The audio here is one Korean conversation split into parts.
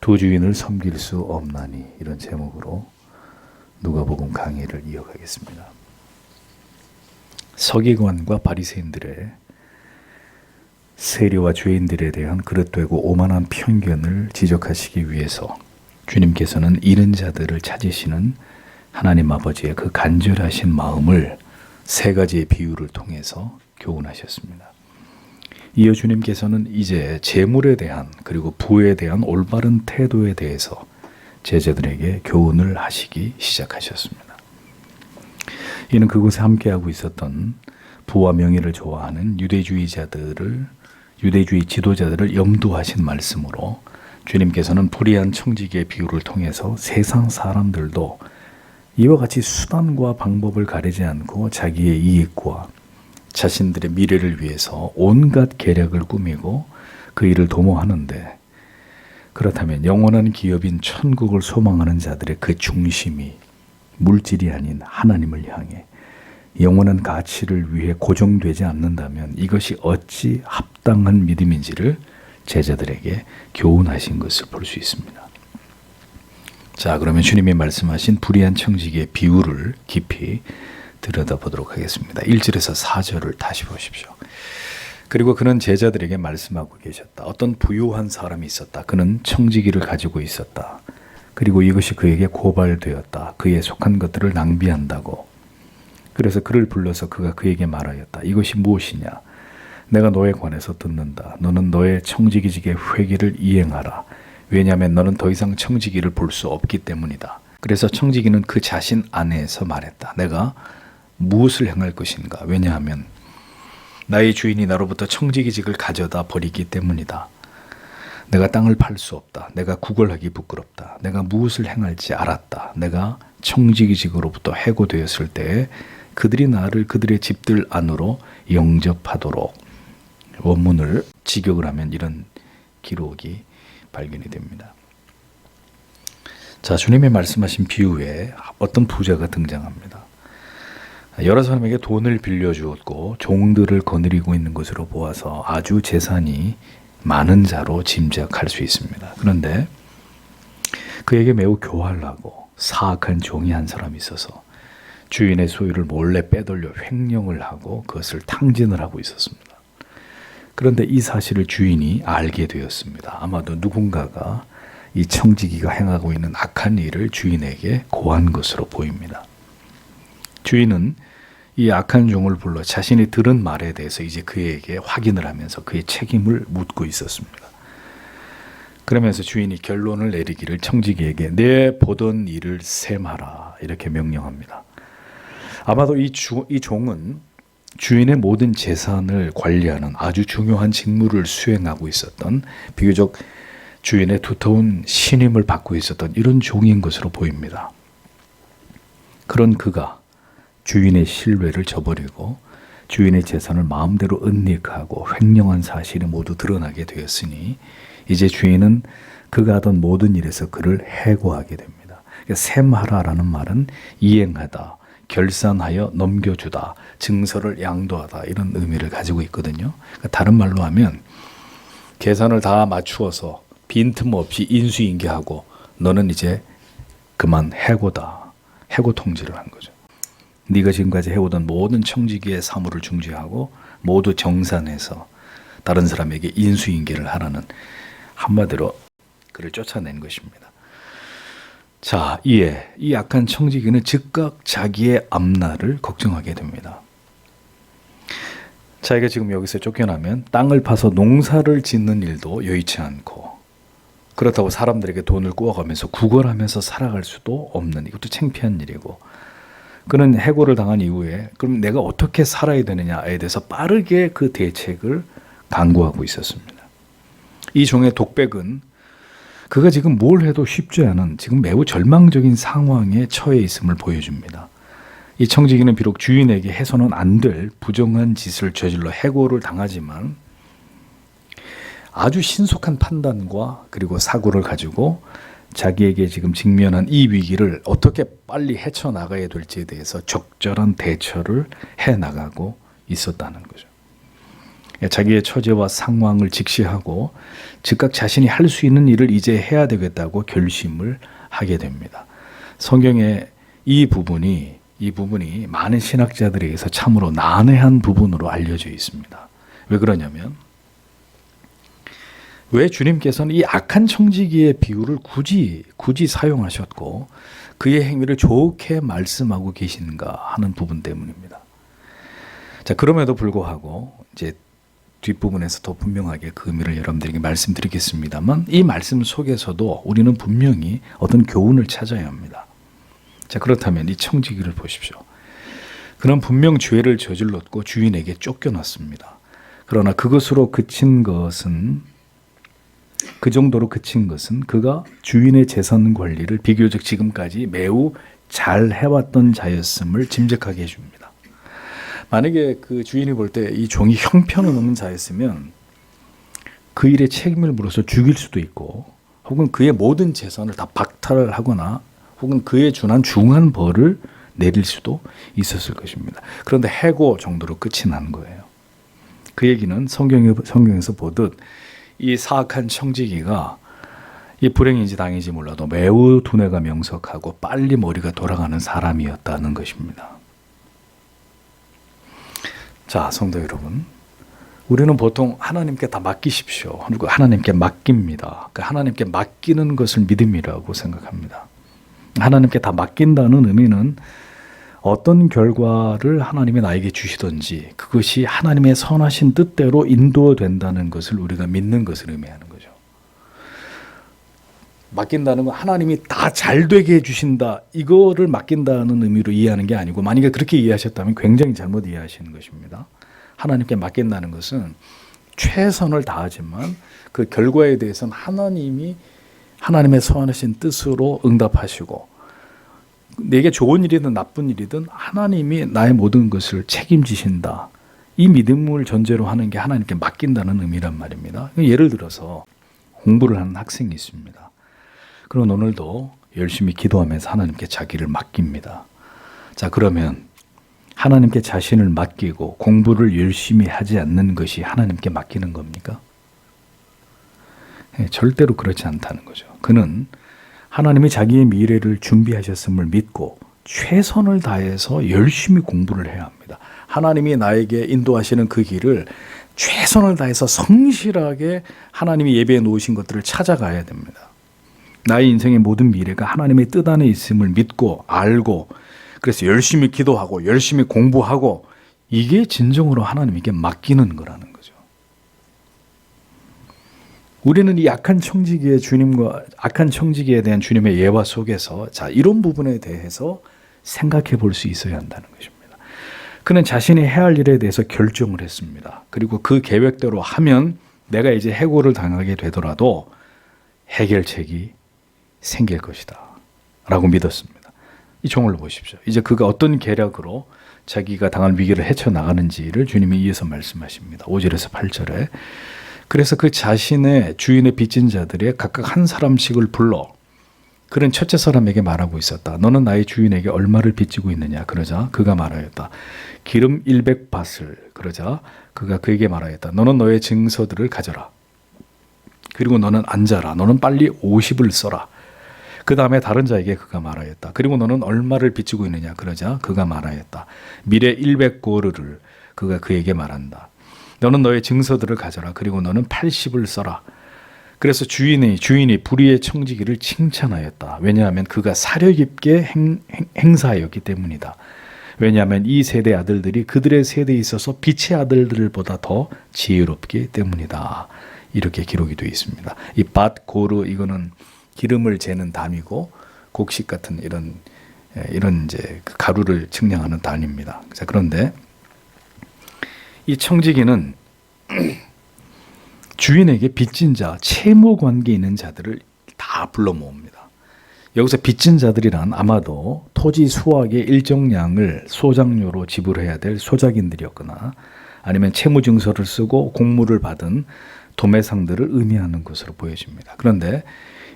두 주인을 섬길 수 없나니, 이런 제목으로 누가복음 강의를 이어가겠습니다. 서기관과 바리새인들의 세리와 죄인들에 대한 그릇되고 오만한 편견을 지적하시기 위해서 주님께서는 잃은 자들을 찾으시는 하나님 아버지의 그 간절하신 마음을 세 가지의 비유를 통해서 교훈하셨습니다. 이어 주님께서는 이제 재물에 대한 그리고 부에 대한 올바른 태도에 대해서 제자들에게 교훈을 하시기 시작하셨습니다. 이는 그곳에 함께하고 있었던 부와 명예를 좋아하는 유대주의 지도자들을 염두하신 말씀으로 주님께서는 불의한 청지기의 비유를 통해서 세상 사람들도 이와 같이 수단과 방법을 가리지 않고 자기의 이익과 자신들의 미래를 위해서 온갖 계략을 꾸미고 그 일을 도모하는데, 그렇다면 영원한 기업인 천국을 소망하는 자들의 그 중심이 물질이 아닌 하나님을 향해 영원한 가치를 위해 고정되지 않는다면 이것이 어찌 합당한 믿음인지를 제자들에게 교훈하신 것을 볼 수 있습니다. 자, 그러면 주님이 말씀하신 불의한 청지기의 비유를 깊이 들여다보도록 하겠습니다. 1절에서 4절을 다시 보십시오. 그리고 그는 제자들에게 말씀하고 계셨다. 어떤 부유한 사람이 있었다. 그는 청지기를 가지고 있었다. 그리고 이것이 그에게 고발되었다. 그에 속한 것들을 낭비한다고. 그래서 그를 불러서 그가 그에게 말하였다. 이것이 무엇이냐? 내가 너에 관해서 듣는다. 너는 너의 청지기직의 회개를 이행하라. 왜냐하면 너는 더 이상 청지기를 볼 수 없기 때문이다. 그래서 청지기는 그 자신 안에서 말했다. 내가 무엇을 행할 것인가? 왜냐하면 나의 주인이 나로부터 청지기직을 가져다 버리기 때문이다. 내가 땅을 팔 수 없다. 내가 구걸하기 부끄럽다. 내가 무엇을 행할지 알았다. 내가 청지기직으로부터 해고되었을 때에 그들이 나를 그들의 집들 안으로 영접하도록. 원문을 직역을 하면 이런 기록이 발견이 됩니다. 자, 주님의 말씀하신 비유에 어떤 부자가 등장합니다. 여러 사람에게 돈을 빌려주었고 종들을 거느리고 있는 것으로 보아서 아주 재산이 많은 자로 짐작할 수 있습니다. 그런데 그에게 매우 교활하고 사악한 종이 한 사람이 있어서 주인의 소유를 몰래 빼돌려 횡령을 하고 그것을 탕진을 하고 있었습니다. 그런데 이 사실을 주인이 알게 되었습니다. 아마도 누군가가 이 청지기가 행하고 있는 악한 일을 주인에게 고한 것으로 보입니다. 주인은 이 악한 종을 불러 자신이 들은 말에 대해서 이제 그에게 확인을 하면서 그의 책임을 묻고 있었습니다. 그러면서 주인이 결론을 내리기를 청지기에게 내 보던 일을 셈하라 이렇게 명령합니다. 아마도 이 종은 주인의 모든 재산을 관리하는 아주 중요한 직무를 수행하고 있었던, 비교적 주인의 두터운 신임을 받고 있었던 이런 종인 것으로 보입니다. 그런 그가 주인의 신뢰를 저버리고 주인의 재산을 마음대로 은닉하고 횡령한 사실이 모두 드러나게 되었으니 이제 주인은 그가 하던 모든 일에서 그를 해고하게 됩니다. 그러니까 셈하라라는 말은 이행하다, 결산하여 넘겨주다, 증서를 양도하다 이런 의미를 가지고 있거든요. 그러니까 다른 말로 하면 계산을 다 맞추어서 빈틈없이 인수인계하고 너는 이제 그만 해고다. 해고 통지를 한 거죠. 네가 지금까지 해오던 모든 청지기의 사물을 중지하고 모두 정산해서 다른 사람에게 인수인계를 하라는, 한마디로 그를 쫓아낸 것입니다. 자, 이에 이 악한 청지기는 즉각 자기의 앞날을 걱정하게 됩니다. 자기가 지금 여기서 쫓겨나면 땅을 파서 농사를 짓는 일도 여의치 않고, 그렇다고 사람들에게 돈을 꾸어가면서 구걸하면서 살아갈 수도 없는, 이것도 창피한 일이고, 그는 해고를 당한 이후에 그럼 내가 어떻게 살아야 되느냐에 대해서 빠르게 그 대책을 강구하고 있었습니다. 이 종의 독백은 그가 지금 뭘 해도 쉽지 않은, 지금 매우 절망적인 상황에 처해 있음을 보여줍니다. 이 청지기는 비록 주인에게 해서는 안 될 부정한 짓을 저질러 해고를 당하지만 아주 신속한 판단과 그리고 사고를 가지고 자기에게 지금 직면한 이 위기를 어떻게 빨리 헤쳐나가야 될지에 대해서 적절한 대처를 해나가고 있었다는 거죠. 자기의 처지와 상황을 직시하고 즉각 자신이 할 수 있는 일을 이제 해야 되겠다고 결심을 하게 됩니다. 성경에 이 부분이 많은 신학자들에 의해서 참으로 난해한 부분으로 알려져 있습니다. 왜 그러냐면, 왜 주님께서는 이 악한 청지기의 비유를 굳이 사용하셨고 그의 행위를 좋게 말씀하고 계신가 하는 부분 때문입니다. 자, 그럼에도 불구하고 이제 뒷부분에서 더 분명하게 그 의미를 여러분들에게 말씀드리겠습니다만, 이 말씀 속에서도 우리는 분명히 어떤 교훈을 찾아야 합니다. 자, 그렇다면 이 청지기를 보십시오. 그는 분명 죄를 저질렀고 주인에게 쫓겨났습니다. 그러나 그것으로 그친 것은, 그 정도로 그친 것은 그가 주인의 재산 관리를 비교적 지금까지 매우 잘 해왔던 자였음을 짐작하게 해줍니다. 만약에 그 주인이 볼 때 이 종이 형편없는 자였으면 그 일에 책임을 물어서 죽일 수도 있고, 혹은 그의 모든 재산을 다 박탈하거나 혹은 그에 준한 중한 벌을 내릴 수도 있었을 것입니다. 그런데 해고 정도로 끝이 난 거예요. 그 얘기는 성경에서 보듯 이 사악한 청지기가 이 불행인지 당인지 몰라도 매우 두뇌가 명석하고 빨리 머리가 돌아가는 사람이었다는 것입니다. 자, 성도 여러분, 우리는 보통 하나님께 다 맡기십시오. 그리고 하나님께 맡깁니다. 하나님께 맡기는 것을 믿음이라고 생각합니다. 하나님께 다 맡긴다는 의미는 어떤 결과를 하나님이 나에게 주시든지 그것이 하나님의 선하신 뜻대로 인도된다는 것을 우리가 믿는 것을 의미하는 거죠. 맡긴다는 건 하나님이 다 잘되게 해주신다, 이거를 맡긴다는 의미로 이해하는 게 아니고, 만약에 그렇게 이해하셨다면 굉장히 잘못 이해하시는 것입니다. 하나님께 맡긴다는 것은 최선을 다하지만 그 결과에 대해서는 하나님의 선하신 뜻으로 응답하시고, 내게 좋은 일이든 나쁜 일이든 하나님이 나의 모든 것을 책임지신다, 이 믿음을 전제로 하는 게 하나님께 맡긴다는 의미란 말입니다. 예를 들어서 공부를 하는 학생이 있습니다. 그럼 오늘도 열심히 기도하면서 하나님께 자기를 맡깁니다. 자, 그러면 하나님께 자신을 맡기고 공부를 열심히 하지 않는 것이 하나님께 맡기는 겁니까? 절대로 그렇지 않다는 거죠. 그는 하나님이 자기의 미래를 준비하셨음을 믿고 최선을 다해서 열심히 공부를 해야 합니다. 하나님이 나에게 인도하시는 그 길을 최선을 다해서 성실하게 하나님이 예배해 놓으신 것들을 찾아가야 됩니다. 나의 인생의 모든 미래가 하나님의 뜻 안에 있음을 믿고 알고, 그래서 열심히 기도하고 열심히 공부하고, 이게 진정으로 하나님에게 맡기는 거라는 거죠. 우리는 이 악한 청지기의 대한 주님의 예화 속에서 이런 부분에 대해서 생각해 볼 수 있어야 한다는 것입니다. 그는 자신이 해야 할 일에 대해서 결정을 했습니다. 그리고 그 계획대로 하면 내가 이제 해고를 당하게 되더라도 해결책이 생길 것이다 라고 믿었습니다. 이 종을 보십시오. 이제 그가 어떤 계략으로 자기가 당할 위기를 헤쳐나가는지를 주님이 이어서 말씀하십니다. 5절에서 8절에 그래서 그 자신의 주인의 빚진 자들의 각각 한 사람씩을 불러 그는 첫째 사람에게 말하고 있었다. 너는 나의 주인에게 얼마를 빚지고 있느냐? 그러자 그가 말하였다. 기름 100밭을. 그러자 그가 그에게 말하였다. 너는 너의 증서들을 가져라. 그리고 너는 앉아라. 너는 빨리 50을 써라. 그 다음에 다른 자에게 그가 말하였다. 그리고 너는 얼마를 빚지고 있느냐? 그러자 그가 말하였다. 미래 100고르를. 그가 그에게 말한다. 너는 너의 증서들을 가져라. 그리고 너는 80을 써라. 그래서 주인이 불의의 청지기를 칭찬하였다. 왜냐하면 그가 사려 깊게 행사하였기 때문이다. 왜냐하면 이 세대 아들들이 그들의 세대에 있어서 빛의 아들들보다 더 지혜롭기 때문이다. 이렇게 기록이 되어 있습니다. 이 밭 고르, 이거는 기름을 재는 단위고 곡식 같은 이런 이제 가루를 측량하는 단위입니다. 자, 그런데 이 청지기는 주인에게 빚진 자, 채무 관계에 있는 자들을 다 불러 모읍니다. 여기서 빚진 자들이란 아마도 토지 수확의 일정량을 소장료로 지불해야 될 소작인들이었거나 아니면 채무 증서를 쓰고 공무를 받은 도매상들을 의미하는 것으로 보여집니다. 그런데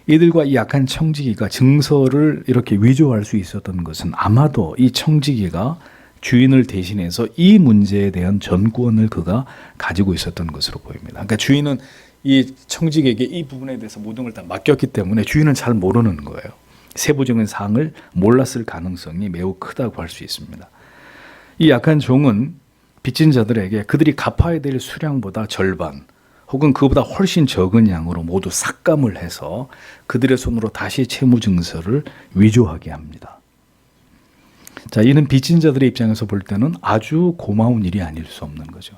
이들과 이 약한 청지기가 증서를 이렇게 위조할 수 있었던 것은 아마도 이 청지기가 주인을 대신해서 이 문제에 대한 전권을 그가 가지고 있었던 것으로 보입니다. 그러니까 주인은 이 청직에게 이 부분에 대해서 모든 걸 다 맡겼기 때문에 주인은 잘 모르는 거예요. 세부적인 사항을 몰랐을 가능성이 매우 크다고 할 수 있습니다. 이 약한 종은 빚진 자들에게 그들이 갚아야 될 수량보다 절반 혹은 그보다 훨씬 적은 양으로 모두 삭감을 해서 그들의 손으로 다시 채무증서를 위조하게 합니다. 자, 이는 빚진 자들의 입장에서 볼 때는 아주 고마운 일이 아닐 수 없는 거죠.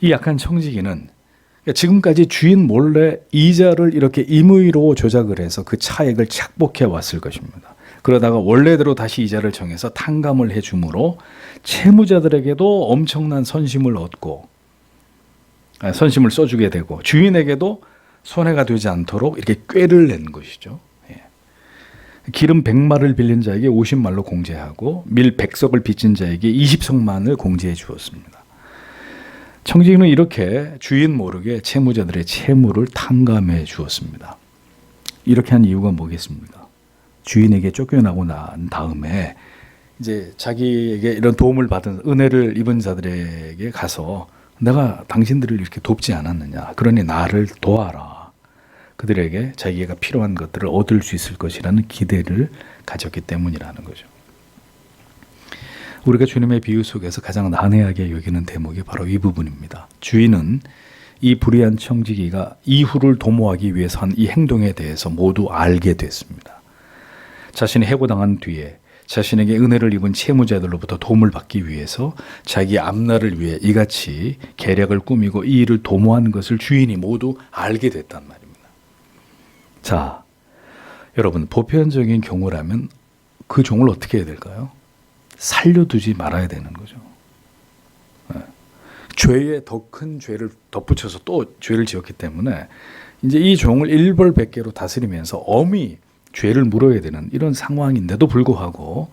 이 약한 청지기는 지금까지 주인 몰래 이자를 이렇게 임의로 조작을 해서 그 차액을 착복해 왔을 것입니다. 그러다가 원래대로 다시 이자를 정해서 탕감을 해주므로 채무자들에게도 엄청난 선심을 얻고 선심을 써주게 되고 주인에게도 손해가 되지 않도록 이렇게 꾀를 낸 것이죠. 기름 100마를 빌린 자에게 50말로 공제하고 밀 100석을 빚진 자에게 20석만을 공제해 주었습니다. 청지기는 이렇게 주인 모르게 채무자들의 채무를 탕감해 주었습니다. 이렇게 한 이유가 뭐겠습니까? 주인에게 쫓겨나고 난 다음에 이제 자기에게 이런 도움을 받은 은혜를 입은 자들에게 가서 내가 당신들을 이렇게 돕지 않았느냐. 그러니 나를 도와라. 그들에게 자기가 필요한 것들을 얻을 수 있을 것이라는 기대를 가졌기 때문이라는 거죠. 우리가 주님의 비유 속에서 가장 난해하게 여기는 대목이 바로 이 부분입니다. 주인은 이 불의한 청지기가 이후를 도모하기 위해서 한 이 행동에 대해서 모두 알게 됐습니다. 자신이 해고당한 뒤에 자신에게 은혜를 입은 채무자들로부터 도움을 받기 위해서 자기의 앞날을 위해 이같이 계략을 꾸미고 이 일을 도모한 것을 주인이 모두 알게 됐단 말입니다. 자, 여러분 보편적인 경우라면 그 종을 어떻게 해야 될까요? 살려두지 말아야 되는 거죠. 죄에 더 큰 죄를 덧붙여서 또 죄를 지었기 때문에 이제 이 종을 일벌백계로 다스리면서 엄히 죄를 물어야 되는 이런 상황인데도 불구하고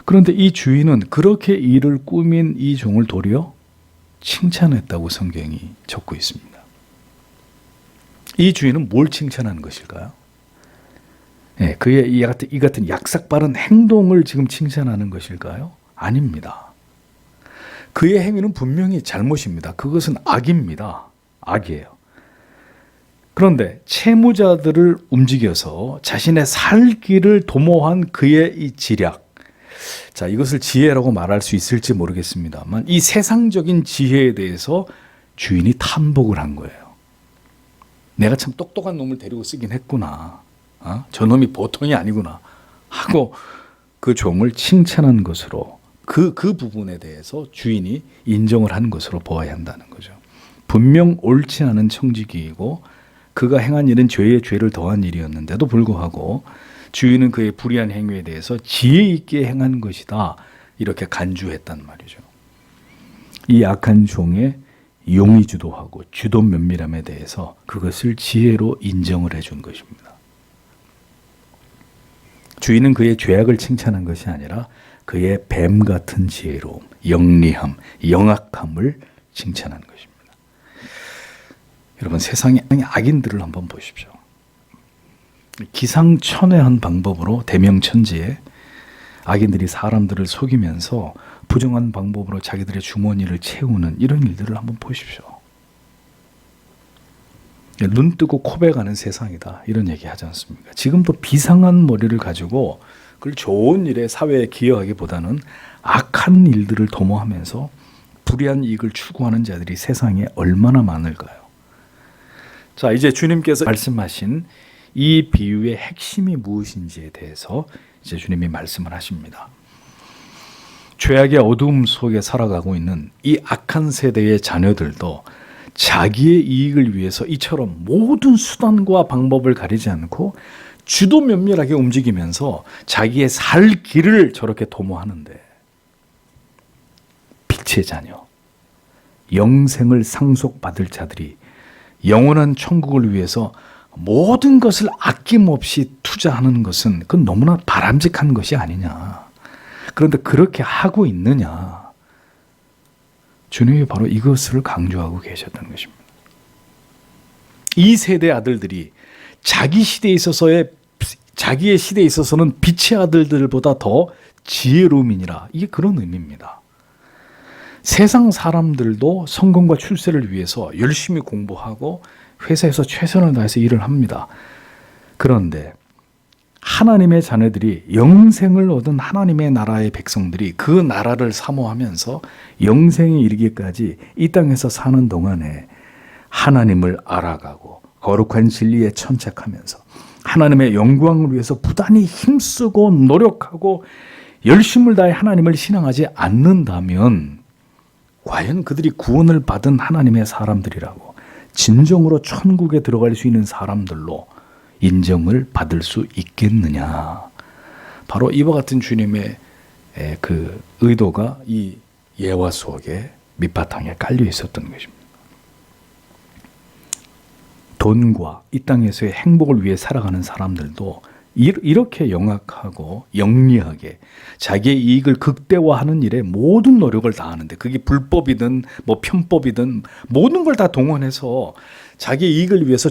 그런데 이 주인은 그렇게 일을 꾸민 이 종을 도리어 칭찬했다고 성경이 적고 있습니다. 이 주인은 뭘 칭찬하는 것일까요? 그의 이 같은 약삭빠른 행동을 지금 칭찬하는 것일까요? 아닙니다. 그의 행위는 분명히 잘못입니다. 그것은 악입니다. 악이에요. 그런데 채무자들을 움직여서 자신의 살 길을 도모한 그의 이 지략. 자, 이것을 지혜라고 말할 수 있을지 모르겠습니다만 이 세상적인 지혜에 대해서 주인이 탐복을 한 거예요. 내가 참 똑똑한 놈을 데리고 쓰긴 했구나. 저 놈이 보통이 아니구나. 하고 그 종을 칭찬한 것으로 그 부분에 대해서 주인이 인정을 한 것으로 보아야 한다는 거죠. 분명 옳지 않은 청지기이고 그가 행한 일은 죄에 죄를 더한 일이었는데도 불구하고 주인은 그의 불의한 행위에 대해서 지혜 있게 행한 것이다. 이렇게 간주했단 말이죠. 이 악한 종의 용의 주도하고 주도 면밀함에 대해서 그것을 지혜로 인정을 해준 것입니다. 주인은 그의 죄악을 칭찬한 것이 아니라 그의 뱀 같은 지혜로움, 영리함, 영악함을 칭찬한 것입니다. 여러분 세상의 악인들을 한번 보십시오. 기상천외한 방법으로 대명천지에 악인들이 사람들을 속이면서 부정한 방법으로 자기들의 주머니를 채우는 이런 일들을 한번 보십시오. 눈 뜨고 코베가는 세상이다 이런 얘기 하지 않습니까? 지금도 비상한 머리를 가지고 그걸 좋은 일에 사회에 기여하기보다는 악한 일들을 도모하면서 불의한 이익을 추구하는 자들이 세상에 얼마나 많을까요? 자, 이제 주님께서 말씀하신 이 비유의 핵심이 무엇인지에 대해서 이제 주님이 말씀을 하십니다. 죄악의 어두움 속에 살아가고 있는 이 악한 세대의 자녀들도 자기의 이익을 위해서 이처럼 모든 수단과 방법을 가리지 않고 주도 면밀하게 움직이면서 자기의 살 길을 저렇게 도모하는데 빛의 자녀, 영생을 상속받을 자들이 영원한 천국을 위해서 모든 것을 아낌없이 투자하는 것은 그건 너무나 바람직한 것이 아니냐. 그런데 그렇게 하고 있느냐. 주님이 바로 이것을 강조하고 계셨던 것입니다. 이 세대 아들들이 자기 시대에 있어서의 자기의 시대에 있어서는 빛의 아들들보다 더 지혜로움이니라. 이게 그런 의미입니다. 세상 사람들도 성공과 출세를 위해서 열심히 공부하고 회사에서 최선을 다해서 일을 합니다. 그런데 하나님의 자녀들이, 영생을 얻은 하나님의 나라의 백성들이 그 나라를 사모하면서 영생에 이르기까지 이 땅에서 사는 동안에 하나님을 알아가고 거룩한 진리에 천착하면서 하나님의 영광을 위해서 부단히 힘쓰고 노력하고 열심을 다해 하나님을 신앙하지 않는다면 과연 그들이 구원을 받은 하나님의 사람들이라고, 진정으로 천국에 들어갈 수 있는 사람들로 인정을 받을 수 있겠느냐. 바로 이와 같은 주님의 그 의도가 이 예화 속에 밑바탕에 깔려 있었던 것입니다. 돈과 이 땅에서의 행복을 위해 살아가는 사람들도 이렇게 영악하고 영리하게 자기의 이익을 극대화하는 일에 모든 노력을 다하는데, 그게 불법이든 뭐 편법이든 모든 걸 다 동원해서 자기의 이익을 위해서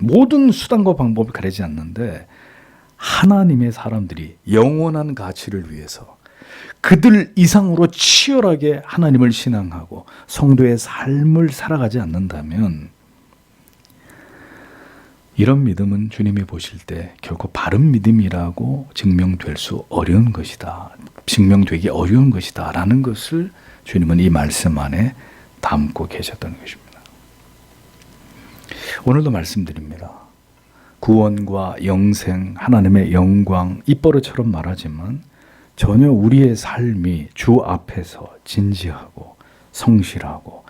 모든 수단과 방법을 가리지 않는데, 하나님의 사람들이 영원한 가치를 위해서 그들 이상으로 치열하게 하나님을 신앙하고 성도의 삶을 살아가지 않는다면, 이런 믿음은 주님이 보실 때 결코 바른 믿음이라고 증명될 수 어려운 것이다. 증명되기 어려운 것이다. 라는 것을 주님은 이 말씀 안에 담고 계셨던 것입니다. 오늘도 말씀드립니다. 구원과 영생, 하나님의 영광, 입버릇처럼 말하지만 전혀 우리의 삶이 주 앞에서 진지하고 성실하고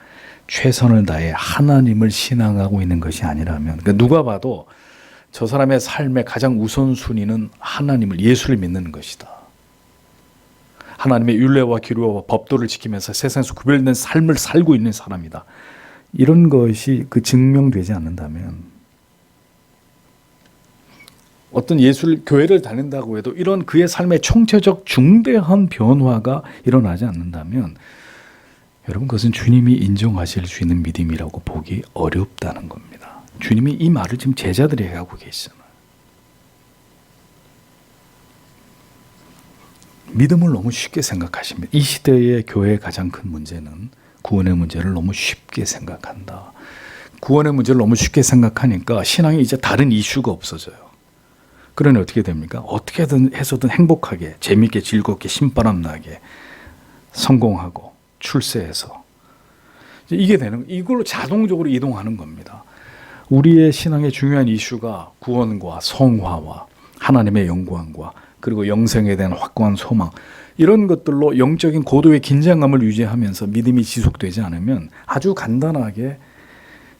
최선을 다해 하나님을 신앙하고 있는 것이 아니라면, 그러니까 누가 봐도 저 사람의 삶의 가장 우선순위는 하나님을, 예수를 믿는 것이다. 하나님의 율례와 기류와 법도를 지키면서 세상에서 구별된 삶을 살고 있는 사람이다. 이런 것이 증명되지 않는다면, 어떤 교회를 다닌다고 해도 이런 그의 삶의 총체적 중대한 변화가 일어나지 않는다면, 여러분, 그것은 주님이 인정하실 수 있는 믿음이라고 보기 어렵다는 겁니다. 주님이 이 말을 지금 제자들에게 하고 계시잖아요. 믿음을 너무 쉽게 생각하십니다. 이 시대의 교회의 가장 큰 문제는 구원의 문제를 너무 쉽게 생각한다. 구원의 문제를 너무 쉽게 생각하니까 신앙이 이제 다른 이슈가 없어져요. 그러니 어떻게 됩니까? 어떻게든 해서든 행복하게, 재미있게, 즐겁게, 신바람 나게 성공하고 출세해서 이게 되는, 이걸로 자동적으로 이동하는 겁니다. 우리의 신앙의 중요한 이슈가 구원과 성화와 하나님의 영광과 그리고 영생에 대한 확고한 소망, 이런 것들로 영적인 고도의 긴장감을 유지하면서 믿음이 지속되지 않으면 아주 간단하게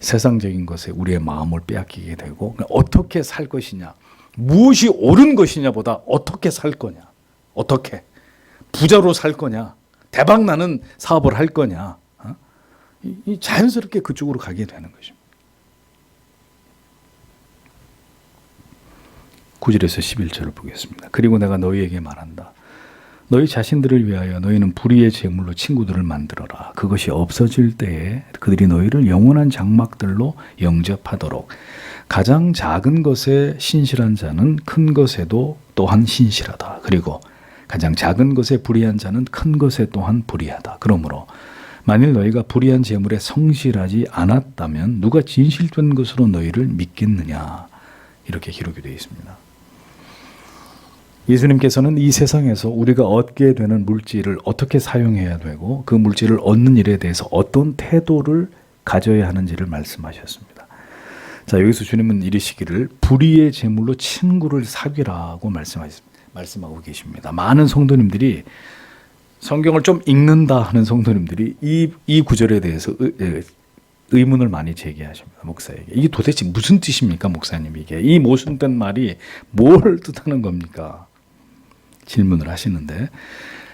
세상적인 것에 우리의 마음을 빼앗기게 되고, 어떻게 살 것이냐, 무엇이 옳은 것이냐보다 어떻게 살 거냐, 어떻게 부자로 살 거냐, 대박 나는 사업을 할 거냐, 자연스럽게 그쪽으로 가게 되는 것입니다. 9절에서 11절을 보겠습니다. 그리고 내가 너희에게 말한다. 너희 자신들을 위하여 너희는 불의의 제물로 친구들을 만들어라. 그것이 없어질 때에 그들이 너희를 영원한 장막들로 영접하도록. 가장 작은 것에 신실한 자는 큰 것에도 또한 신실하다. 그리고 가장 작은 것에 불의한 자는 큰 것에 또한 불의하다. 그러므로 만일 너희가 불의한 제물에 성실하지 않았다면 누가 진실된 것으로 너희를 믿겠느냐. 이렇게 기록이 되어 있습니다. 예수님께서는 이 세상에서 우리가 얻게 되는 물질을 어떻게 사용해야 되고 그 물질을 얻는 일에 대해서 어떤 태도를 가져야 하는지를 말씀하셨습니다. 자, 여기서 주님은 이르시기를 불의의 제물로 친구를 사귀라고 말씀하고 계십니다. 많은 성도님들이 성경을 좀 읽는다 하는 성도님들이 이 구절에 대해서 의문을 많이 제기하십니다. 목사에게. 이게 도대체 무슨 뜻입니까, 목사님? 이게 이 모순된 말이 뭘 뜻하는 겁니까? 질문을 하시는데,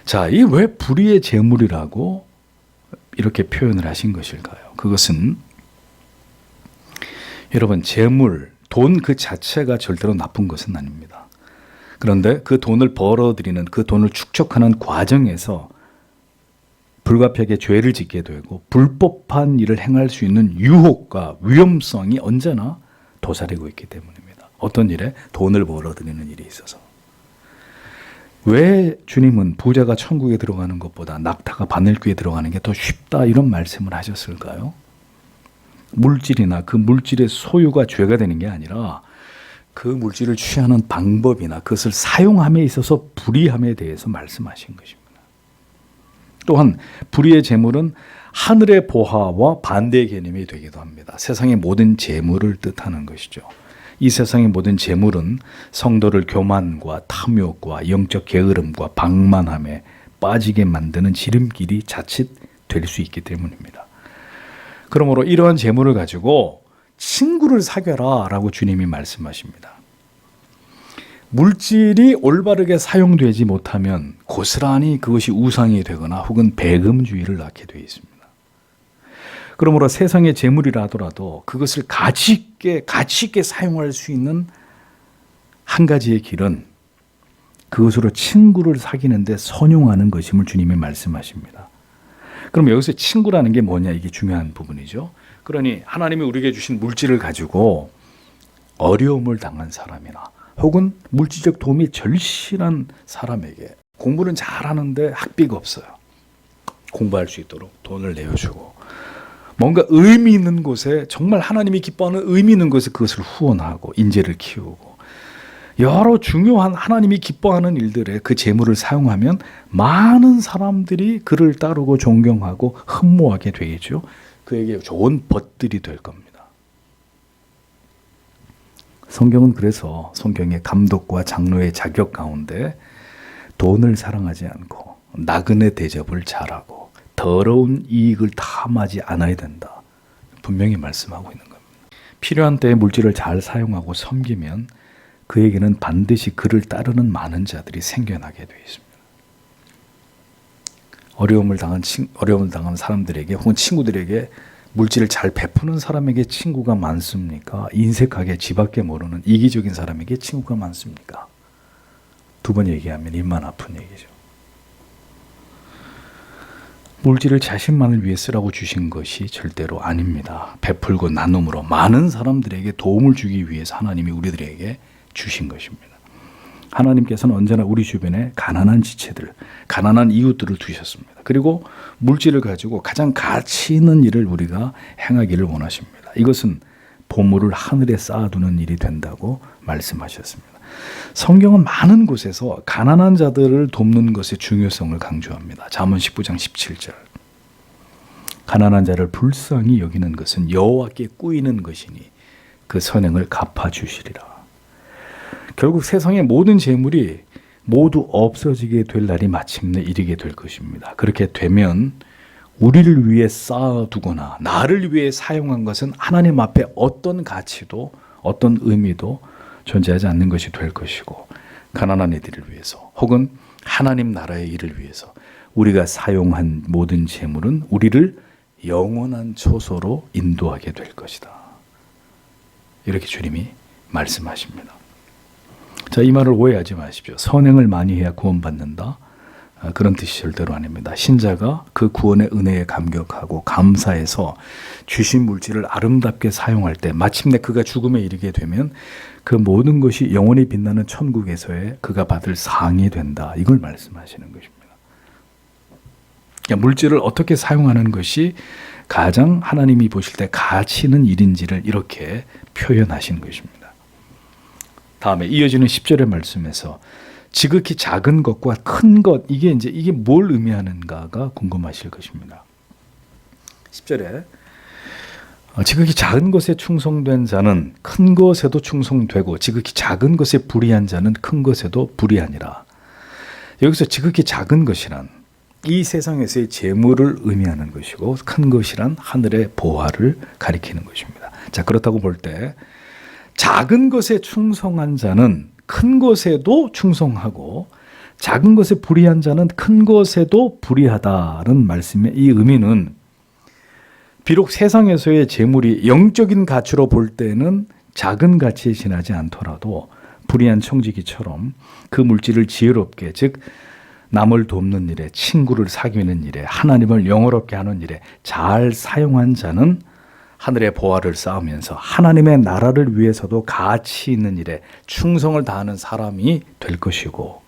자, 이 왜 불의의 제물이라고 이렇게 표현을 하신 것일까요? 그것은 여러분, 재물, 돈 그 자체가 절대로 나쁜 것은 아닙니다. 그런데 그 돈을 벌어들이는, 그 돈을 축적하는 과정에서 불가피하게 죄를 짓게 되고 불법한 일을 행할 수 있는 유혹과 위험성이 언제나 도사리고 있기 때문입니다. 어떤 일에? 돈을 벌어들이는 일이 있어서. 왜 주님은 부자가 천국에 들어가는 것보다 낙타가 바늘귀에 들어가는 게 더 쉽다 이런 말씀을 하셨을까요? 물질이나 그 물질의 소유가 죄가 되는 게 아니라 그 물질을 취하는 방법이나 그것을 사용함에 있어서 불의함에 대해서 말씀하신 것입니다. 또한 불의의 재물은 하늘의 보화와 반대의 개념이 되기도 합니다. 세상의 모든 재물을 뜻하는 것이죠. 이 세상의 모든 재물은 성도를 교만과 탐욕과 영적 게으름과 방만함에 빠지게 만드는 지름길이 자칫 될 수 있기 때문입니다. 그러므로 이러한 재물을 가지고 친구를 사귀어라 라고 주님이 말씀하십니다. 물질이 올바르게 사용되지 못하면 고스란히 그것이 우상이 되거나 혹은 배금주의를 낳게 되어 있습니다. 그러므로 세상의 재물이라 하더라도 그것을 가치 있게 사용할 수 있는 한 가지의 길은 그것으로 친구를 사귀는데 선용하는 것임을 주님이 말씀하십니다. 그럼 여기서 친구라는 게 뭐냐, 이게 중요한 부분이죠. 그러니 하나님이 우리에게 주신 물질을 가지고 어려움을 당한 사람이나 혹은 물질적 도움이 절실한 사람에게 공부는 잘하는데 학비가 없어요. 공부할 수 있도록 돈을 내어주고 뭔가 의미 있는 곳에, 정말 하나님이 기뻐하는 의미 있는 곳에 그것을 후원하고 인재를 키우고 여러 중요한 하나님이 기뻐하는 일들에 그 재물을 사용하면 많은 사람들이 그를 따르고 존경하고 흠모하게 되겠죠. 그에게 좋은 벗들이 될 겁니다. 성경은 그래서 성경의 감독과 장로의 자격 가운데 돈을 사랑하지 않고 나그네 대접을 잘하고 더러운 이익을 탐하지 않아야 된다, 분명히 말씀하고 있는 겁니다. 필요한 때에 물질을 잘 사용하고 섬기면 그에게는 반드시 그를 따르는 많은 자들이 생겨나게 되어 있습니다. 어려움을 당한 사람들에게 혹은 친구들에게 물질을 잘 베푸는 사람에게 친구가 많습니까? 인색하게 지밖에 모르는 이기적인 사람에게 친구가 많습니까? 두 번 얘기하면 입만 아픈 얘기죠. 물질을 자신만을 위해 쓰라고 주신 것이 절대로 아닙니다. 베풀고 나눔으로 많은 사람들에게 도움을 주기 위해서 하나님이 우리들에게 주신 것입니다. 하나님께서는 언제나 우리 주변에 가난한 지체들, 가난한 이웃들을 두셨습니다. 그리고 물질을 가지고 가장 가치 있는 일을 우리가 행하기를 원하십니다. 이것은 보물을 하늘에 쌓아두는 일이 된다고 말씀하셨습니다. 성경은 많은 곳에서 가난한 자들을 돕는 것의 중요성을 강조합니다. 잠언 19장 17절. 가난한 자를 불쌍히 여기는 것은 여호와께 꾸이는 것이니 그 선행을 갚아주시리라. 결국 세상의 모든 재물이 모두 없어지게 될 날이 마침내 이르게 될 것입니다. 그렇게 되면 우리를 위해 쌓아두거나 나를 위해 사용한 것은 하나님 앞에 어떤 가치도 어떤 의미도 존재하지 않는 것이 될 것이고, 가난한 이들을 위해서 혹은 하나님 나라의 일을 위해서 우리가 사용한 모든 재물은 우리를 영원한 처소로 인도하게 될 것이다. 이렇게 주님이 말씀하십니다. 자, 이 말을 오해하지 마십시오. 선행을 많이 해야 구원받는다, 그런 뜻이 절대로 아닙니다. 신자가 그 구원의 은혜에 감격하고 감사해서 주신 물질을 아름답게 사용할 때 마침내 그가 죽음에 이르게 되면 그 모든 것이 영원히 빛나는 천국에서의 그가 받을 상이 된다, 이걸 말씀하시는 것입니다. 그러니까 물질을 어떻게 사용하는 것이 가장 하나님이 보실 때 가치 있는 일인지를 이렇게 표현하신 것입니다. 다음에 이어지는 10절의 말씀에서 지극히 작은 것과 큰 것, 이게 뭘 의미하는가가 궁금하실 것입니다. 10절에 지극히 작은 것에 충성된 자는 큰 것에도 충성되고 지극히 작은 것에 불의한 자는 큰 것에도 불의하니라. 여기서 지극히 작은 것이란 이 세상에서의 재물을 의미하는 것이고, 큰 것이란 하늘의 보화를 가리키는 것입니다. 자, 그렇다고 볼 때 작은 것에 충성한 자는 큰 것에도 충성하고 작은 것에 불의한 자는 큰 것에도 불의하다는 말씀의 이 의미는, 비록 세상에서의 재물이 영적인 가치로 볼 때는 작은 가치에 지나지 않더라도 불의한 청지기처럼 그 물질을 지혜롭게, 즉 남을 돕는 일에, 친구를 사귀는 일에, 하나님을 영화롭게 하는 일에 잘 사용한 자는 하늘의 보화를 쌓으면서 하나님의 나라를 위해서도 가치 있는 일에 충성을 다하는 사람이 될 것이고,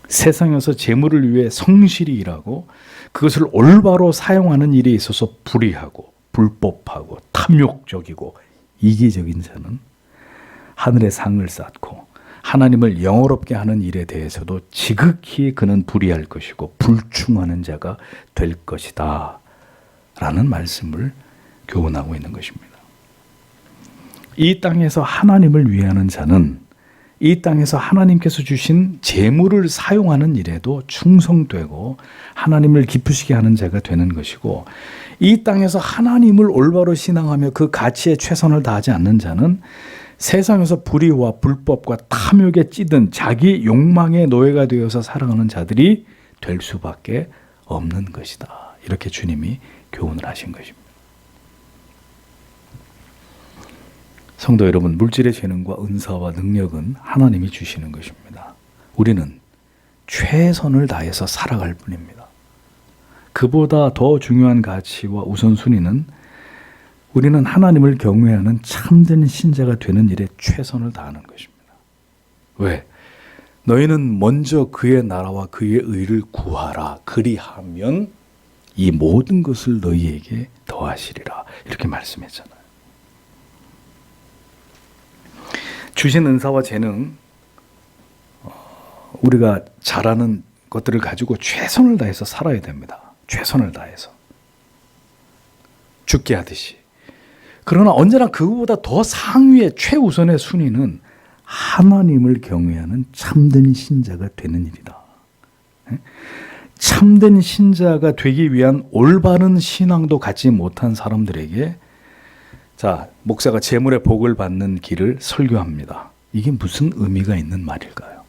세상에서 재물을 위해 성실히 일하고 그것을 올바로 사용하는 일에 있어서 불의하고 불법하고 탐욕적이고 이기적인 자는 하늘의 상을 쌓고 하나님을 영어롭게 하는 일에 대해서도 지극히 그는 불의할 것이고 불충하는 자가 될 것이다 라는 말씀을 교훈하고 있는 것입니다. 이 땅에서 하나님을 위하는 자는 이 땅에서 하나님께서 주신 재물을 사용하는 일에도 충성되고 하나님을 기쁘시게 하는 자가 되는 것이고, 이 땅에서 하나님을 올바로 신앙하며 그 가치에 최선을 다하지 않는 자는 세상에서 불의와 불법과 탐욕에 찌든 자기 욕망의 노예가 되어서 살아가는 자들이 될 수밖에 없는 것이다. 이렇게 주님이 교훈을 하신 것입니다. 성도 여러분, 물질의 재능과 은사와 능력은 하나님이 주시는 것입니다. 우리는 최선을 다해서 살아갈 뿐입니다. 그보다 더 중요한 가치와 우선순위는 우리는 하나님을 경외하는 참된 신자가 되는 일에 최선을 다하는 것입니다. 왜? 너희는 먼저 그의 나라와 그의 의를 구하라. 그리하면 이 모든 것을 너희에게 더하시리라. 이렇게 말씀했잖아요. 주신 은사와 재능, 우리가 잘하는 것들을 가지고 최선을 다해서 살아야 됩니다. 최선을 다해서. 죽게 하듯이. 그러나 언제나 그거보다 더 상위의 최우선의 순위는 하나님을 경외하는 참된 신자가 되는 일이다. 참된 신자가 되기 위한 올바른 신앙도 갖지 못한 사람들에게 자, 목사가 재물의 복을 받는 길을 설교합니다. 이게 무슨 의미가 있는 말일까요?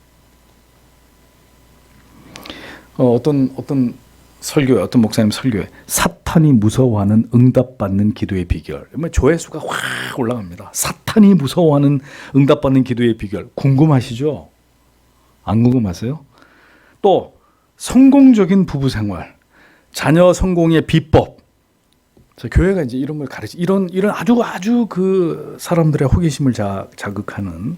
어떤 설교에, 어떤 목사님 설교에 사탄이 무서워하는 응답받는 기도의 비결. 조회수가 확 올라갑니다. 사탄이 무서워하는 응답받는 기도의 비결. 궁금하시죠? 안 궁금하세요? 또 성공적인 부부 생활, 자녀 성공의 비법. 교회가 이제 이런 걸 이런 아주 그 사람들의 호기심을 자극하는,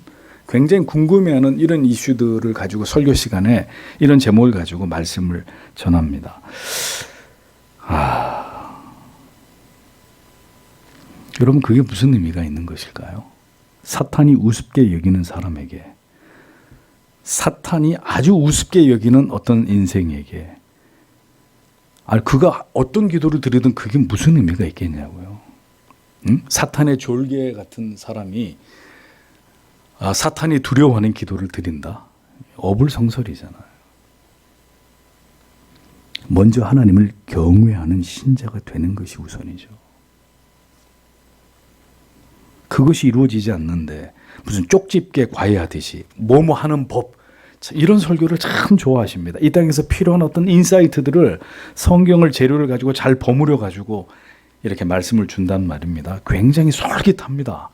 굉장히 궁금해하는 이런 이슈들을 가지고 설교 시간에 이런 제목을 가지고 말씀을 전합니다. 여러분, 그게 무슨 의미가 있는 것일까요? 사탄이 우습게 여기는 사람에게, 사탄이 아주 우습게 여기는 어떤 인생에게, 그가 어떤 기도를 드리든 그게 무슨 의미가 있겠냐고요. 사탄의 졸개 같은 사람이 사탄이 두려워하는 기도를 드린다. 어불성설이잖아요. 먼저 하나님을 경외하는 신자가 되는 것이 우선이죠. 그것이 이루어지지 않는데 무슨 쪽집게 과외하듯이 뭐뭐 하는 법, 이런 설교를 참 좋아하십니다. 이 땅에서 필요한 어떤 인사이트들을 성경을 재료를 가지고 잘 버무려 가지고 이렇게 말씀을 준단 말입니다. 굉장히 솔깃합니다.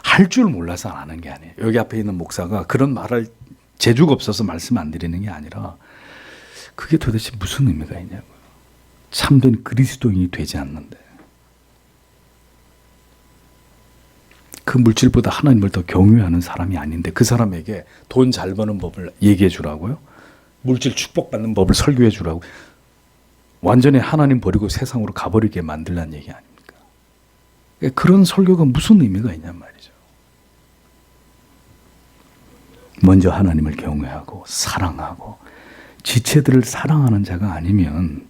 할 줄 몰라서 안 하는 게 아니에요. 여기 앞에 있는 목사가 그런 말할 재주가 없어서 말씀 안 드리는 게 아니라 그게 도대체 무슨 의미가 있냐고요. 참된 그리스도인이 되지 않는데. 그 물질보다 하나님을 더 경외하는 사람이 아닌데 그 사람에게 돈 잘 버는 법을 얘기해 주라고요? 물질 축복받는 법을 설교해 주라고? 완전히 하나님 버리고 세상으로 가버리게 만들라는 얘기 아닙니까? 그런 설교가 무슨 의미가 있냔 말이죠. 먼저 하나님을 경외하고 사랑하고 지체들을 사랑하는 자가 아니면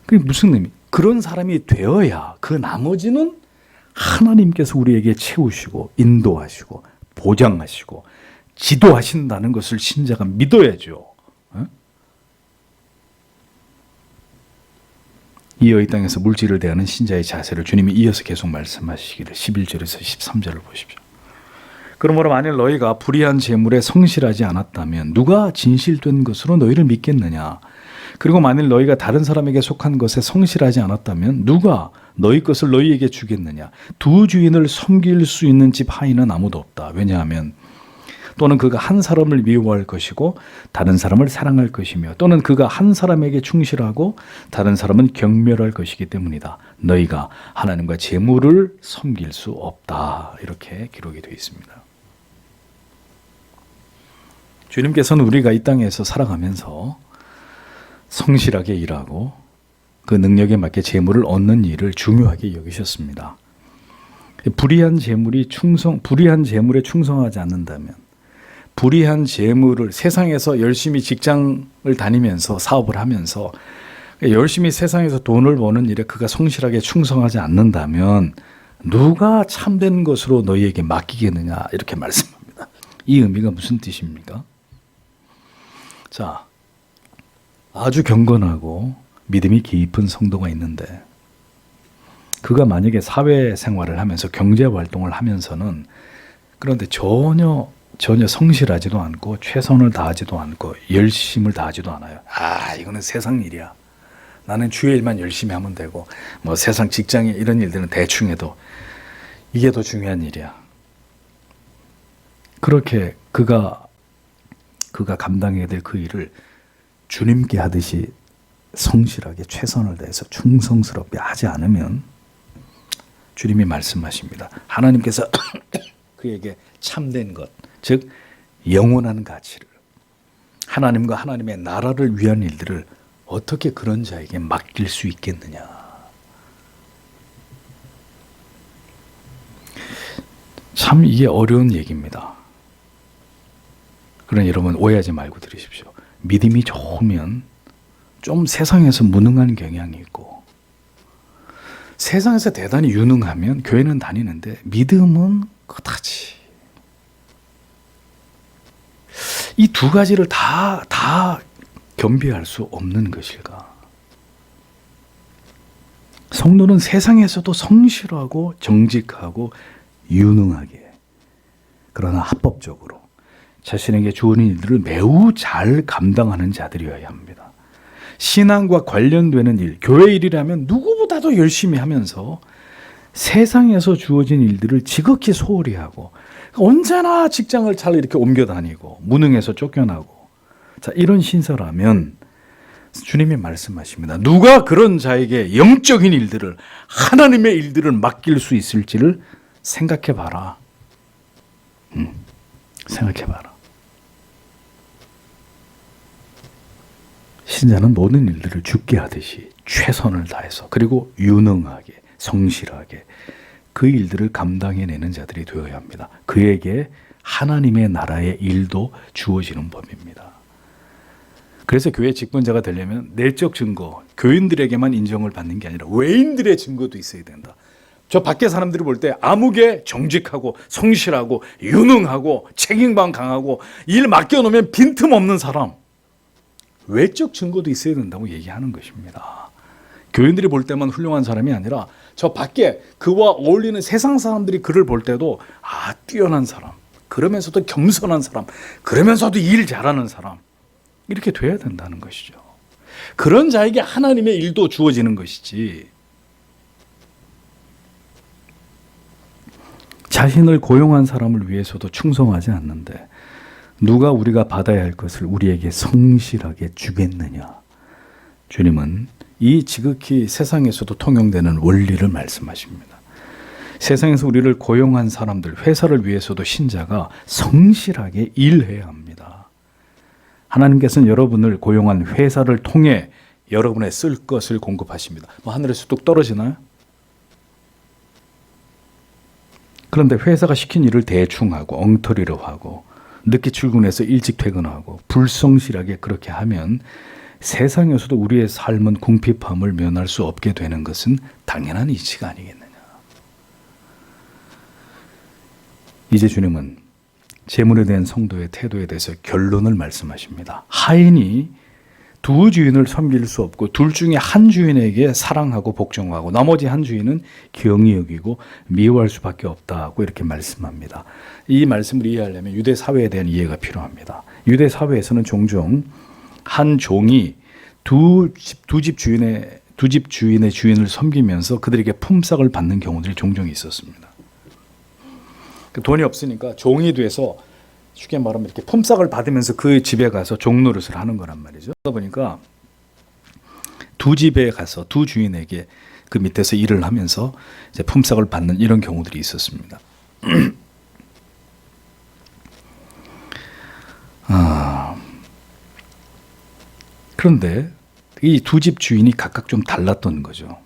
그게 무슨 의미? 그런 사람이 되어야 그 나머지는 하나님께서 우리에게 채우시고 인도하시고 보장하시고 지도하신다는 것을 신자가 믿어야죠. 이어 이 땅에서 물질을 대하는 신자의 자세를 주님이 이어서 계속 말씀하시기를 11절에서 13절을 보십시오. 그러므로 만일 너희가 불의한 재물에 성실하지 않았다면 누가 진실된 것으로 너희를 믿겠느냐? 그리고 만일 너희가 다른 사람에게 속한 것에 성실하지 않았다면 누가 너희 것을 너희에게 주겠느냐? 두 주인을 섬길 수 있는 집 하인은 아무도 없다. 왜냐하면 또는 그가 한 사람을 미워할 것이고 다른 사람을 사랑할 것이며 또는 그가 한 사람에게 충실하고 다른 사람은 경멸할 것이기 때문이다. 너희가 하나님과 재물을 섬길 수 없다. 이렇게 기록이 되어 있습니다. 주님께서는 우리가 이 땅에서 살아가면서 성실하게 일하고 그 능력에 맞게 재물을 얻는 일을 중요하게 여기셨습니다. 불의한 재물에 충성하지 않는다면, 불의한 재물을 세상에서 열심히 직장을 다니면서 사업을 하면서 열심히 세상에서 돈을 버는 일에 그가 성실하게 충성하지 않는다면 누가 참된 것으로 너희에게 맡기겠느냐 이렇게 말씀합니다. 이 의미가 무슨 뜻입니까? 자, 아주 경건하고 믿음이 깊은 성도가 있는데 그가 만약에 사회생활을 하면서 경제활동을 하면서는 그런데 전혀 성실하지도 않고 최선을 다하지도 않고 열심을 다하지도 않아요. 이거는 세상 일이야. 나는 주의 일만 열심히 하면 되고 뭐 세상 직장에 이런 일들은 대충 해도 이게 더 중요한 일이야. 그렇게 그가 감당해야 될 그 일을 주님께 하듯이 성실하게 최선을 다해서 충성스럽게 하지 않으면 주님이 말씀하십니다. 하나님께서 그에게 참된 것, 즉 영원한 가치를, 하나님과 하나님의 나라를 위한 일들을 어떻게 그런 자에게 맡길 수 있겠느냐. 참 이게 어려운 얘기입니다. 그러니 여러분 오해하지 말고 들으십시오. 믿음이 좋으면 좀 세상에서 무능한 경향이 있고 세상에서 대단히 유능하면 교회는 다니는데 믿음은 그다지. 이 두 가지를 다 겸비할 수 없는 것일까? 성도는 세상에서도 성실하고 정직하고 유능하게, 그러나 합법적으로 자신에게 주어진 일들을 매우 잘 감당하는 자들이어야 합니다. 신앙과 관련되는 일, 교회 일이라면 누구보다도 열심히 하면서 세상에서 주어진 일들을 지극히 소홀히 하고 언제나 직장을 잘 이렇게 옮겨 다니고 무능해서 쫓겨나고, 자, 이런 신사라면 주님이 말씀하십니다. 누가 그런 자에게 영적인 일들을, 하나님의 일들을 맡길 수 있을지를 생각해 봐라. 생각해 봐라. 신자는 모든 일들을 주께 하듯이 최선을 다해서 그리고 유능하게 성실하게 그 일들을 감당해내는 자들이 되어야 합니다. 그에게 하나님의 나라의 일도 주어지는 법입니다. 그래서 교회 직분자가 되려면 내적 증거, 교인들에게만 인정을 받는 게 아니라 외인들의 증거도 있어야 된다. 저 밖에 사람들이 볼 때 아무개 정직하고 성실하고 유능하고 책임감 강하고 일 맡겨놓으면 빈틈없는 사람, 외적 증거도 있어야 된다고 얘기하는 것입니다. 교인들이 볼 때만 훌륭한 사람이 아니라 저 밖에 그와 어울리는 세상 사람들이 그를 볼 때도 뛰어난 사람, 그러면서도 겸손한 사람, 그러면서도 일 잘하는 사람, 이렇게 돼야 된다는 것이죠. 그런 자에게 하나님의 일도 주어지는 것이지, 자신을 고용한 사람을 위해서도 충성하지 않는데 누가 우리가 받아야 할 것을 우리에게 성실하게 주겠느냐. 주님은 이 지극히 세상에서도 통용되는 원리를 말씀하십니다. 세상에서 우리를 고용한 사람들, 회사를 위해서도 신자가 성실하게 일해야 합니다. 하나님께서는 여러분을 고용한 회사를 통해 여러분의 쓸 것을 공급하십니다. 하늘에서 뚝 떨어지나요? 그런데 회사가 시킨 일을 대충 하고 엉터리로 하고 늦게 출근해서 일찍 퇴근하고 불성실하게 그렇게 하면 세상에서도 우리의 삶은 궁핍함을 면할 수 없게 되는 것은 당연한 이치가 아니겠느냐. 이제 주님은 재물에 대한 성도의 태도에 대해서 결론을 말씀하십니다. 하인이 두 주인을 섬길 수 없고 둘 중에 한 주인에게 사랑하고 복종하고 나머지 한 주인은 경히 여기고 미워할 수밖에 없다고 이렇게 말씀합니다. 이 말씀을 이해하려면 유대 사회에 대한 이해가 필요합니다. 유대 사회에서는 종종 한 종이 두 집 주인의 주인을 섬기면서 그들에게 품삯을 받는 경우들이 종종 있었습니다. 돈이 없으니까 종이 돼서 쉽게 말하면 이렇게 품삯을 받으면서 그 집에 가서 종노릇을 하는 거란 말이죠. 그러다 보니까 두 집에 가서 두 주인에게 그 밑에서 일을 하면서 이제 품삯을 받는 이런 경우들이 있었습니다. 그런데 이 두 집 주인이 각각 좀 달랐던 거죠.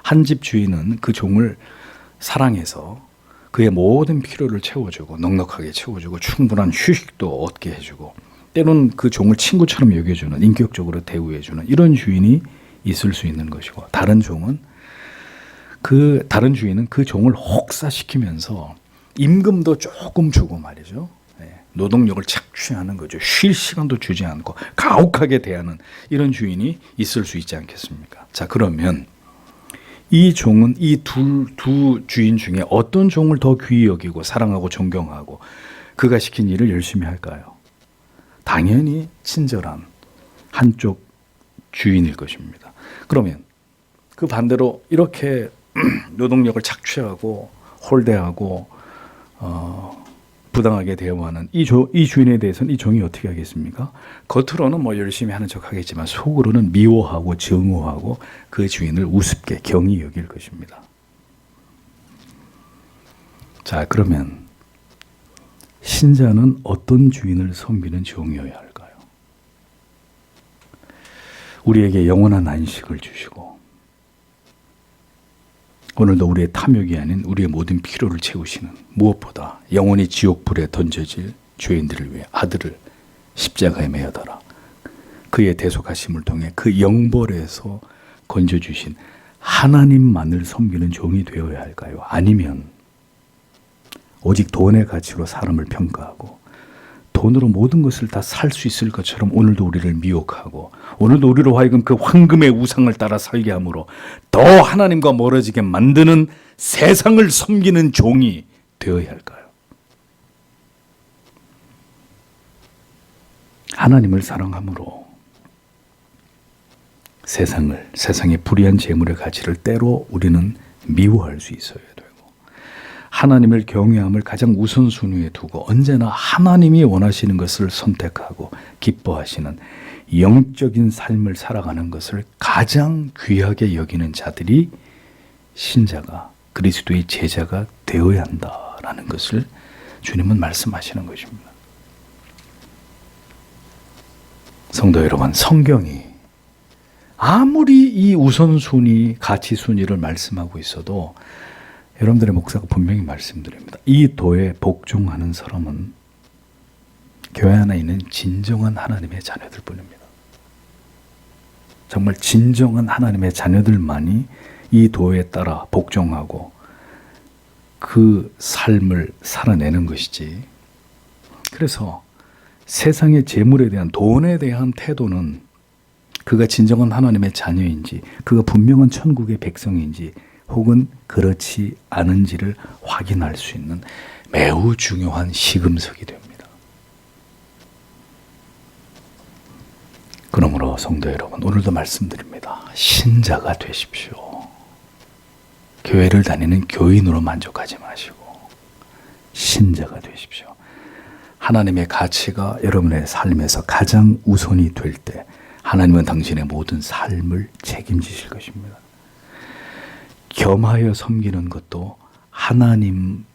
한 집 주인은 그 종을 사랑해서 그의 모든 필요를 채워주고 넉넉하게 채워주고 충분한 휴식도 얻게 해주고 때로는 그 종을 친구처럼 여겨주는 인격적으로 대우해주는 이런 주인이 있을 수 있는 것이고 다른 주인은 그 종을 혹사시키면서 임금도 조금 주고 말이죠. 노동력을 착취하는 거죠. 쉴 시간도 주지 않고 가혹하게 대하는 이런 주인이 있을 수 있지 않겠습니까? 자, 그러면 이 종은 이 두 주인 중에 어떤 종을 더 귀히 여기고 사랑하고 존경하고 그가 시킨 일을 열심히 할까요? 당연히 친절한 한쪽 주인일 것입니다. 그러면 그 반대로 이렇게 노동력을 착취하고 홀대하고 부당하게 대우하는 이 주인에 대해서는 이 종이 어떻게 하겠습니까? 겉으로는 뭐 열심히 하는 척 하겠지만 속으로는 미워하고 증오하고 그 주인을 우습게 경히 여길 것입니다. 자, 그러면 신자는 어떤 주인을 섬기는 종이어야 할까요? 우리에게 영원한 안식을 주시고 오늘도 우리의 탐욕이 아닌 우리의 모든 필요를 채우시는 무엇보다 영원히 지옥불에 던져질 죄인들을 위해 아들을 십자가에 매어달아 그의 대속하심을 통해 그 영벌에서 건져주신 하나님만을 섬기는 종이 되어야 할까요? 아니면 오직 돈의 가치로 사람을 평가하고 돈으로 모든 것을 다 살 수 있을 것처럼 오늘도 우리를 미혹하고 오늘도 우리로 하여금 그 황금의 우상을 따라 살게 함으로 더 하나님과 멀어지게 만드는 세상을 섬기는 종이 되어야 할까요? 하나님을 사랑함으로 세상의 불의한 재물의 가치를 때로 우리는 미워할 수 있어야 되고 하나님을 경외함을 가장 우선순위에 두고 언제나 하나님이 원하시는 것을 선택하고 기뻐하시는 영적인 삶을 살아가는 것을 가장 귀하게 여기는 자들이 신자가 그리스도의 제자가 되어야 한다라는 것을 주님은 말씀하시는 것입니다. 성도 여러분, 성경이 아무리 이 우선순위, 가치순위를 말씀하고 있어도 여러분들의 목사가 분명히 말씀드립니다. 이 도에 복종하는 사람은 교회 안에 있는 진정한 하나님의 자녀들 뿐입니다. 정말 진정한 하나님의 자녀들만이 이 도에 따라 복종하고 그 삶을 살아내는 것이지. 그래서 세상의 재물에 대한 돈에 대한 태도는 그가 진정한 하나님의 자녀인지 그가 분명한 천국의 백성인지 혹은 그렇지 않은지를 확인할 수 있는 매우 중요한 시금석이 됩니다. 그러므로 성도 여러분, 오늘도 말씀드립니다. 신자가 되십시오. 교회를 다니는 교인으로 만족하지 마시고 신자가 되십시오. 하나님의 가치가 여러분의 삶에서 가장 우선이 될 때 하나님은 당신의 모든 삶을 책임지실 것입니다. 겸하여 섬기는 것도 하나님,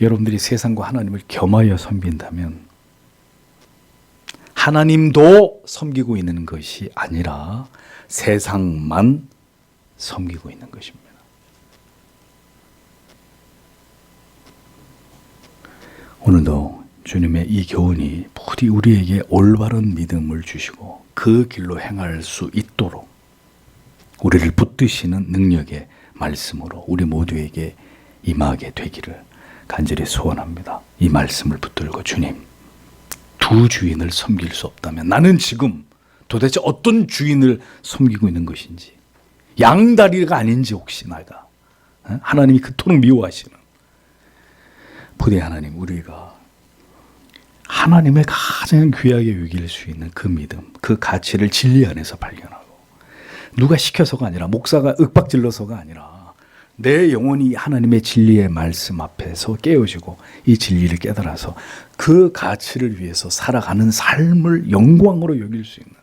여러분들이 세상과 하나님을 겸하여 섬긴다면 하나님도 섬기고 있는 것이 아니라 세상만 섬기고 있는 것입니다. 오늘도 주님의 이 교훈이 부디 우리에게 올바른 믿음을 주시고 그 길로 행할 수 있도록 우리를 붙드시는 능력의 말씀으로 우리 모두에게 임하게 되기를 간절히 소원합니다. 이 말씀을 붙들고 주님, 두 주인을 섬길 수 없다면 나는 지금 도대체 어떤 주인을 섬기고 있는 것인지, 양다리가 아닌지 혹시 내가 하나님이 그토록 미워하시는 부디 하나님, 우리가 하나님의 가장 귀하게 여길 수 있는 그 믿음, 그 가치를 진리 안에서 발견하고 누가 시켜서가 아니라 목사가 윽박질러서가 아니라 내 영혼이 하나님의 진리의 말씀 앞에서 깨어지고 이 진리를 깨달아서 그 가치를 위해서 살아가는 삶을 영광으로 여길 수 있는,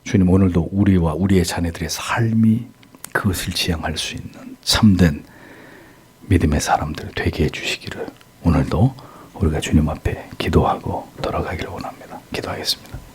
주님 오늘도 우리와 우리의 자녀들의 삶이 그것을 지향할 수 있는 참된 믿음의 사람들 되게 해주시기를 오늘도 우리가 주님 앞에 기도하고 돌아가기를 원합니다. 기도하겠습니다.